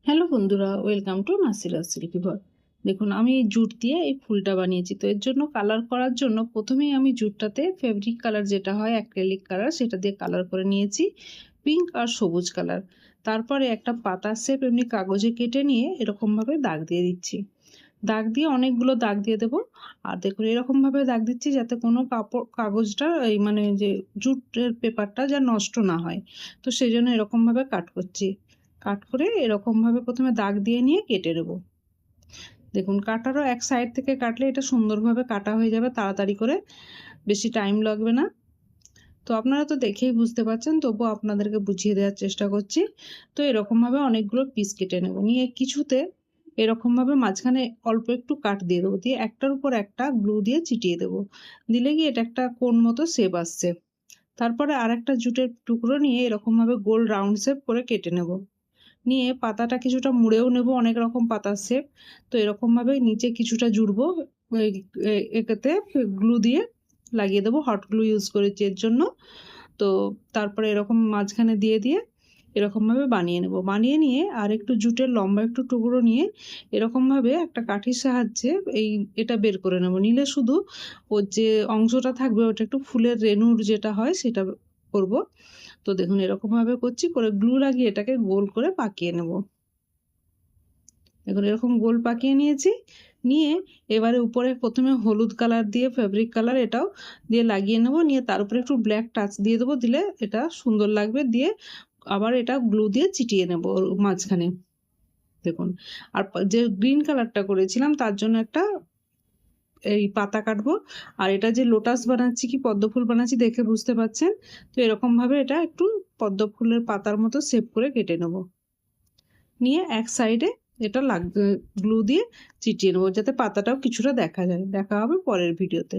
Hello বন্ধুরা, welcome to নাসিরাস silky ঘর। দেখুন, আমি এই জুট দিয়ে এই ফুলটা বানিয়েছি। তো এর জন্য কালার করার জন্য প্রথমেই আমি জুটটাতে ফেব্রিক কালার যেটা হয় অ্যাক্রিলিক কালার, সেটা দিয়ে কালার করে নিয়েছি পিঙ্ক আর সবুজ কালার। তারপরে একটা পাতার শেপ এমনি কাগজে কেটে নিয়ে এরকমভাবে দাগ দিয়ে দিচ্ছি। দাগ দিয়ে অনেকগুলো দাগ দিয়ে দেবো। আর দেখুন, এরকমভাবে দাগ দিচ্ছি যাতে কোনো কাগজটা এই মানে যে জুটের পেপারটা যা নষ্ট না হয়। তো সেই জন্য এরকমভাবে কাট করছি। কাট করে এরকমভাবে প্রথমে দাগ দিয়ে নিয়ে কেটে নেব। দেখুন, কাটারও এক সাইড থেকে কাটলে এটা সুন্দরভাবে কাটা হয়ে যাবে তাড়াতাড়ি করে, বেশি টাইম লাগবে না। তো আপনারা তো দেখেই বুঝতে পারছেন, তবুও আপনাদেরকে বুঝিয়ে দেওয়ার চেষ্টা করছি। তো এরকমভাবে অনেকগুলো পিস কেটে নেব, নিয়ে কিছুতে এরকমভাবে মাঝখানে অল্প একটু কাট দিয়ে দেবো, দিয়ে একটার উপর একটা গ্লু দিয়ে চিটিয়ে দেবো। দিলে গিয়ে এটা একটা কোণ মতো শেপ আসছে। তারপরে আর একটা জুটের টুকরো নিয়ে এরকমভাবে গোল রাউন্ড শেপ করে কেটে নেব। নিয়ে পাতাটা কিছুটা মুড়েও নেব, অনেক রকম পাতার শেপ। তো এরকমভাবে নিচে কিছুটা জুড়বো, এটাতে গ্লু দিয়ে লাগিয়ে দেবো। হট গ্লু ইউজ করেছি এর জন্য। তো তারপরে এরকম মাঝখানে দিয়ে দিয়ে এরকমভাবে বানিয়ে নেব। বানিয়ে নিয়ে আর একটু জুটের লম্বা একটু টুকরো নিয়ে এরকমভাবে একটা কাঠির সাহায্যে এটা বের করে নেব। নিলে শুধু ওর যে অংশটা থাকবে ওটা একটু ফুলের রেণুর যেটা হয় সেটা করব। তো দেখুন, এরকমভাবে করছি, করে গ্লু লাগিয়ে এটাকে গোল করে পাকিয়ে নেব। দেখুন, এরকম গোল পাকিয়ে নিয়েছি। নিয়ে এবারে উপরে প্রথমে হলুদ কালার দিয়ে ফেব্রিক কালার এটাও দিয়ে লাগিয়ে নেব। নিয়ে তার উপরে একটু ব্ল্যাক টাচ দিয়ে দেবো, দিলে এটা সুন্দর লাগবে। দিয়ে আবার এটা গ্লু দিয়ে চিটিয়ে নেব ওর মাঝখানে। দেখুন, আর যে গ্রিন কালারটা করেছিলাম তার জন্য একটা এই পাতা কাটবো। আর এটা যে লোটাস বানাচ্ছি কি পদ্ম ফুল বানাচ্ছি দেখে বুঝতে পারছেন। তো এরকমভাবে এটা একটু পদ্ম ফুলের পাতার মতো শেপ করে কেটে নেব। নিয়ে এক সাইডে এটা গ্লু দিয়ে চিটিয়ে নেবো যাতে পাতাটাও কিছুটা দেখা যায়। দেখা হবে পরের ভিডিওতে।